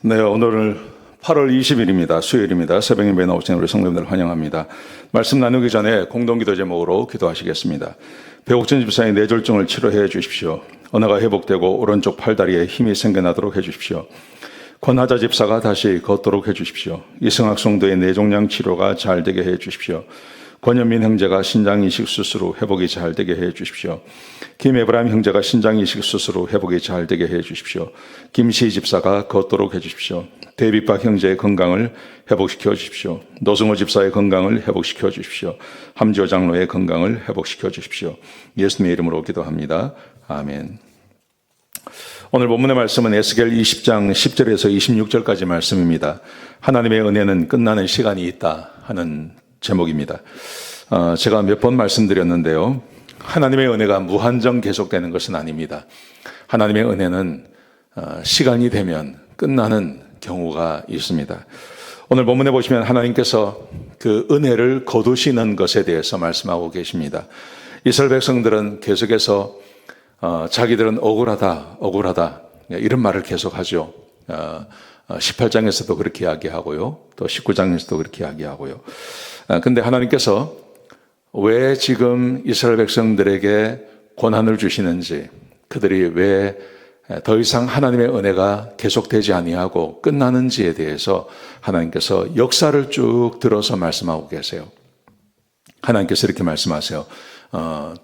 네, 오늘은 8월 20일입니다. 수요일입니다. 새벽 예배에 나오신 우리 성도님들 환영합니다. 말씀 나누기 전에 공동기도 제목으로 기도하시겠습니다. 배옥진 집사의 뇌졸중을 치료해 주십시오. 언어가 회복되고 오른쪽 팔다리에 힘이 생겨나도록 해 주십시오. 권하자 집사가 다시 걷도록 해 주십시오. 이승학 성도의 뇌종양 치료가 잘 되게 해 주십시오. 권현민 형제가 신장이식 수술 후 회복이 잘 되게 해 주십시오. 김에브라임 형제가 신장이식 수술 후 회복이 잘 되게 해 주십시오. 김시 집사가 걷도록 해 주십시오. 데이빗박 형제의 건강을 회복시켜 주십시오. 노승호 집사의 건강을 회복시켜 주십시오. 함지호 장로의 건강을 회복시켜 주십시오. 예수님의 이름으로 기도합니다. 아멘. 오늘 본문의 말씀은 에스겔 20장 10절에서 26절까지 말씀입니다. 하나님의 은혜는 끝나는 시간이 있다 하는 제목입니다. 제가 몇 번 말씀드렸는데요. 하나님의 은혜가 무한정 계속되는 것은 아닙니다. 하나님의 은혜는 시간이 되면 끝나는 경우가 있습니다. 오늘 본문에 보시면 하나님께서 그 은혜를 거두시는 것에 대해서 말씀하고 계십니다. 이스라엘 백성들은 계속해서 자기들은 억울하다 이런 말을 계속하죠. 18장에서도 그렇게 이야기하고요. 또 19장에서도 그렇게 이야기하고요. 근데 하나님께서 왜 지금 이스라엘 백성들에게 고난을 주시는지, 그들이 왜 더 이상 하나님의 은혜가 계속되지 아니하고 끝나는지에 대해서 하나님께서 역사를 쭉 들어서 말씀하고 계세요. 하나님께서 이렇게 말씀하세요.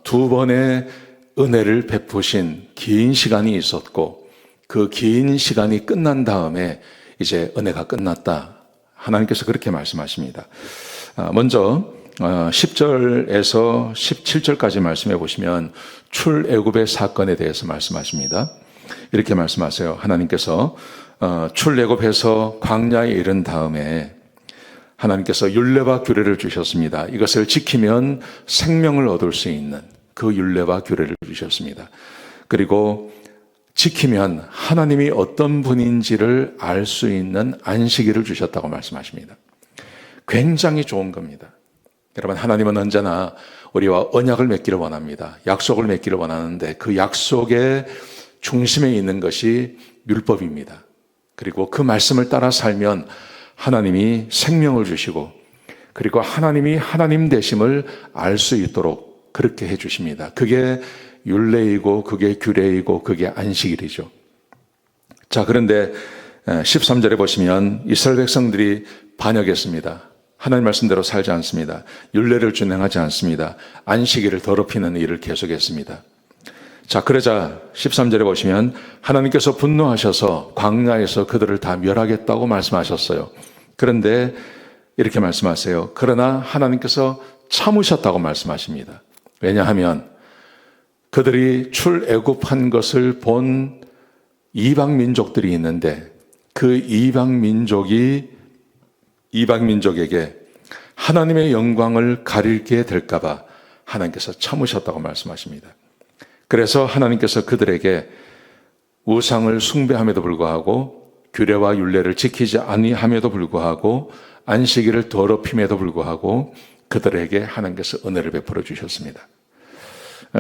두 번의 은혜를 베푸신 긴 시간이 있었고 그 긴 시간이 끝난 다음에 이제 은혜가 끝났다. 하나님께서 그렇게 말씀하십니다. 먼저 10절에서 17절까지 말씀해 보시면 출애굽의 사건에 대해서 말씀하십니다. 이렇게 말씀하세요. 하나님께서 출애굽해서 광야에 이른 다음에 하나님께서 율례와 규례를 주셨습니다. 이것을 지키면 생명을 얻을 수 있는 그 율례와 규례를 주셨습니다. 그리고 지키면 하나님이 어떤 분인지를 알 수 있는 안식일을 주셨다고 말씀하십니다. 굉장히 좋은 겁니다. 여러분, 하나님은 언제나 우리와 언약을 맺기를 원합니다. 약속을 맺기를 원하는데 그 약속의 중심에 있는 것이 율법입니다. 그리고 그 말씀을 따라 살면 하나님이 생명을 주시고 그리고 하나님이 하나님 되심을 알 수 있도록 그렇게 해 주십니다. 그게 율례이고 그게 규례이고 그게 안식일이죠. 자, 그런데 13절에 보시면 이스라엘 백성들이 반역했습니다. 하나님 말씀대로 살지 않습니다. 율례를 준행하지 않습니다. 안식일을 더럽히는 일을 계속했습니다. 자, 그러자 13절에 보시면 하나님께서 분노하셔서 광야에서 그들을 다 멸하겠다고 말씀하셨어요. 그런데 이렇게 말씀하세요. 그러나 하나님께서 참으셨다고 말씀하십니다. 왜냐하면 그들이 출애굽한 것을 본 이방 민족들이 있는데 그 이방 민족에게 하나님의 영광을 가리게 될까봐 하나님께서 참으셨다고 말씀하십니다. 그래서 하나님께서 그들에게 우상을 숭배함에도 불구하고 규례와 율례를 지키지 아니함에도 불구하고 안식일을 더럽힘에도 불구하고 그들에게 하나님께서 은혜를 베풀어 주셨습니다.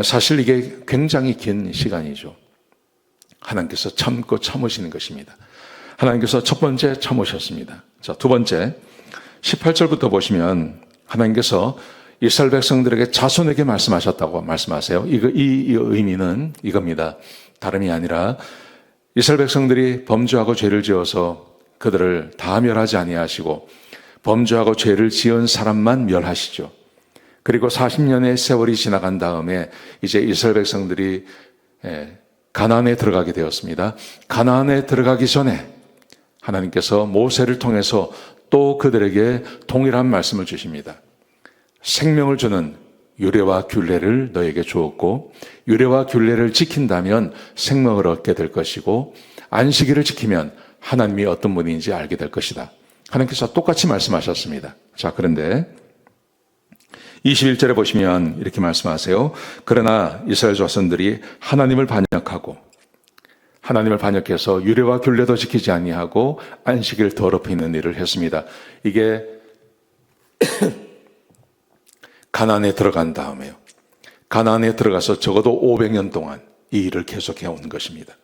사실 이게 굉장히 긴 시간이죠. 하나님께서 참고 참으시는 것입니다. 하나님께서 첫 번째 참으셨습니다. 자, 두 번째 18절부터 보시면 하나님께서 이스라엘 백성들에게 자손에게 말씀하셨다고 말씀하세요. 이 의미는 이겁니다. 다름이 아니라 이스라엘 백성들이 범죄하고 죄를 지어서 그들을 다 멸하지 아니하시고 범죄하고 죄를 지은 사람만 멸하시죠. 그리고 40년의 세월이 지나간 다음에 이제 이스라엘 백성들이 가나안에 들어가게 되었습니다. 가나안에 들어가기 전에 하나님께서 모세를 통해서 또 그들에게 동일한 말씀을 주십니다. 생명을 주는 율례와 규례를 너에게 주었고 율례와 규례를 지킨다면 생명을 얻게 될 것이고 안식일을 지키면 하나님이 어떤 분인지 알게 될 것이다. 하나님께서 똑같이 말씀하셨습니다. 자, 그런데 21절에 보시면 이렇게 말씀하세요. 그러나 이스라엘 자손들이 하나님을 반역해서 율례와 규례도 지키지 아니하고 안식일 더럽히는 일을 했습니다. 이게 가나안에 들어간 다음에요. 가나안에 들어가서 적어도 500년 동안 이 일을 계속해 온 것입니다.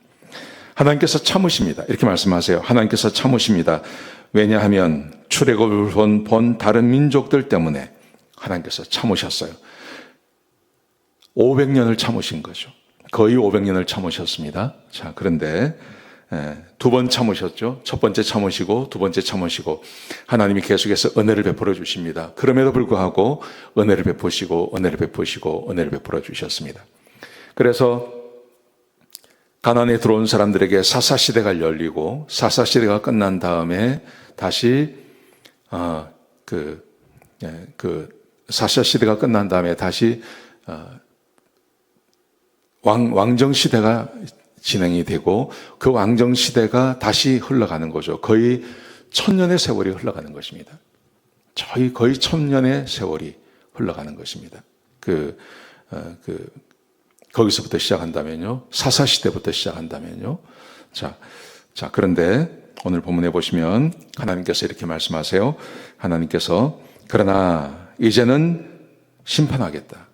하나님께서 참으십니다. 이렇게 말씀하세요. 하나님께서 참으십니다. 왜냐하면 출애굽을 본 다른 민족들 때문에 하나님께서 참으셨어요. 500년을 참으신 거죠. 거의 500년을 참으셨습니다. 자, 그런데 두 번 참으셨죠. 첫 번째 참으시고 두 번째 참으시고 하나님이 계속해서 은혜를 베풀어 주십니다. 그럼에도 불구하고 은혜를 베푸시고 은혜를 베푸시고 은혜를 베풀어 주셨습니다. 그래서 가나안에 들어온 사람들에게 사사시대가 열리고 사사시대가 끝난 다음에 다시 사사시대가 끝난 다음에 다시 왕정시대가 진행이 되고 그 왕정시대가 다시 흘러가는 거죠. 거의 1000년의 세월이 흘러가는 것입니다. 거의 1000년의 세월이 흘러가는 것입니다. 거기서부터 시작한다면요. 사사시대부터 시작한다면요. 자, 그런데 오늘 본문에 보시면 하나님께서 이렇게 말씀하세요. 하나님께서 그러나 이제는 심판하겠다.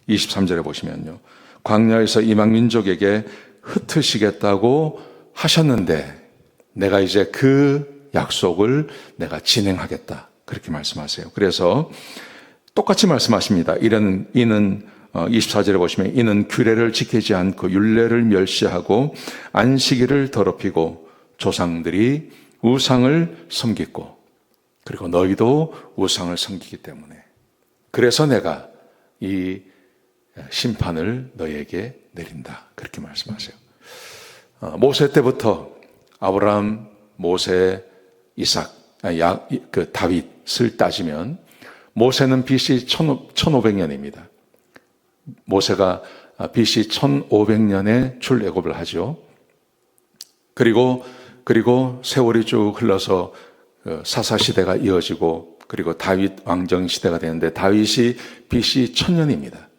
23절에 보시면요. 광야에서 이방 민족에게 흩으시겠다고 하셨는데 내가 이제 그 약속을 내가 진행하겠다. 그렇게 말씀하세요. 그래서 똑같이 말씀하십니다. 이는 24절에 보시면 이는 규례를 지키지 않고 율례를 멸시하고 안식일을 더럽히고 조상들이 우상을 섬기고 그리고 너희도 우상을 섬기기 때문에 그래서 내가 이 심판을 너희에게 내린다. 그렇게 말씀하세요. 모세 때부터 아브라함, 모세, 이삭, 다윗을 따지면 모세는 BC 1500년입니다. 모세가 BC 1500년에 출애굽을 하죠. 그리고 세월이 쭉 흘러서 사사시대가 이어지고 그리고 다윗 왕정시대가 되는데 다윗이 BC 1000년입니다.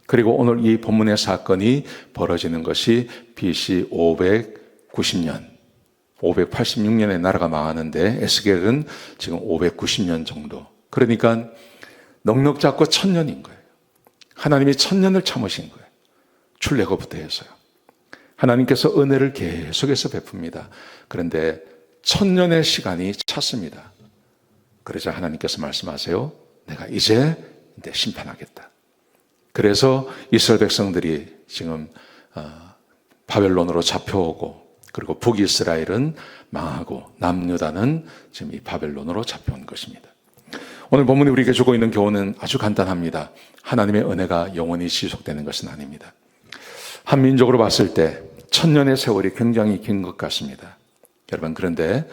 그리고 오늘 이 본문의 사건이 벌어지는 것이 BC 590년, 586년에 나라가 망하는데 에스겔은 지금 590년 정도. 그러니까 넉넉 잡고 1000년인 거예요. 하나님이 1000년을 참으신 거예요. 출애굽부터 해서요. 하나님께서 은혜를 계속해서 베풉니다. 그런데 1000년의 시간이 찼습니다. 그러자 하나님께서 말씀하세요. 내가 이제 심판하겠다. 그래서 이스라엘 백성들이 지금 바벨론으로 잡혀오고 그리고 북이스라엘은 망하고 남유다는 지금 이 바벨론으로 잡혀온 것입니다. 오늘 본문이 우리에게 주고 있는 교훈은 아주 간단합니다. 하나님의 은혜가 영원히 지속되는 것은 아닙니다. 한 민족으로 봤을 때 1000년의 세월이 굉장히 긴 것 같습니다. 여러분, 그런데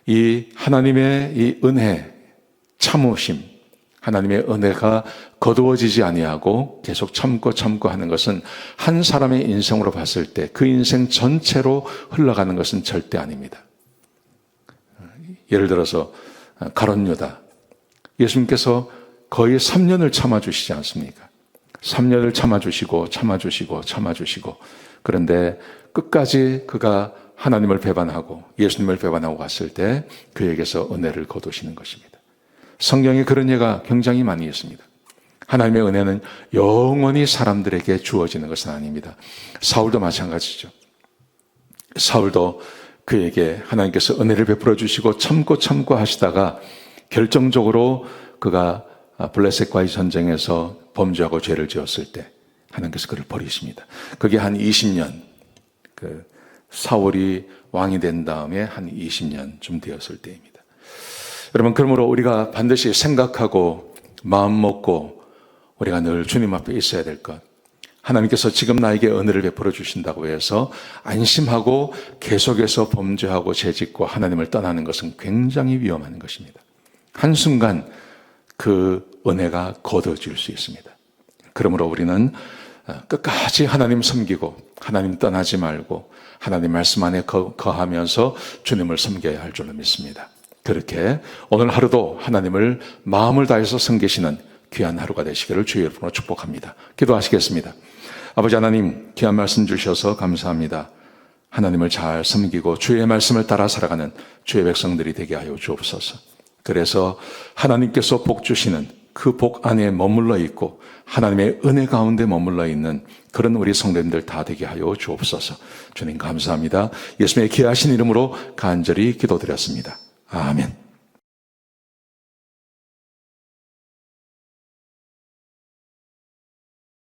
이 하나님의 이 은혜, 참으심, 하나님의 은혜가 거두어지지 아니하고 계속 참고 하는 것은 한 사람의 인생으로 봤을 때 그 인생 전체로 흘러가는 것은 절대 아닙니다. 예를 들어서 가룟 유다, 예수님께서 거의 3년을 참아주시지 않습니까? 3년을 참아주시고 그런데 끝까지 그가 하나님을 배반하고 예수님을 배반하고 갔을 때 그에게서 은혜를 거두시는 것입니다. 성경에 그런 예가 굉장히 많이 있습니다. 하나님의 은혜는 영원히 사람들에게 주어지는 것은 아닙니다. 사울도 마찬가지죠. 사울도 그에게 하나님께서 은혜를 베풀어 주시고 참고 하시다가 결정적으로 그가 블레셋과의 전쟁에서 범죄하고 죄를 지었을 때 하나님께서 그를 버리십니다. 그게 한 20년, 사울이 왕이 된 다음에 한 20년쯤 되었을 때입니다. 여러분, 그러므로 우리가 반드시 생각하고 마음 먹고 우리가 늘 주님 앞에 있어야 될 것, 하나님께서 지금 나에게 은혜를 베풀어 주신다고 해서 안심하고 계속해서 범죄하고 죄짓고 하나님을 떠나는 것은 굉장히 위험한 것입니다. 한순간 그 은혜가 거둬질 수 있습니다. 그러므로 우리는 끝까지 하나님 섬기고 하나님 떠나지 말고 하나님 말씀 안에 거하면서 주님을 섬겨야 할 줄로 믿습니다. 그렇게 오늘 하루도 하나님을 마음을 다해서 섬기시는 귀한 하루가 되시기를 주의 이름으로 축복합니다. 기도하시겠습니다. 아버지 하나님, 귀한 말씀 주셔서 감사합니다. 하나님을 잘 섬기고 주의 말씀을 따라 살아가는 주의 백성들이 되게 하여 주옵소서. 그래서 하나님께서 복 주시는 그 복 안에 머물러 있고 하나님의 은혜 가운데 머물러 있는 그런 우리 성도님들 다 되게 하여 주옵소서. 주님 감사합니다. 예수님의 귀하신 이름으로 간절히 기도드렸습니다. 아멘.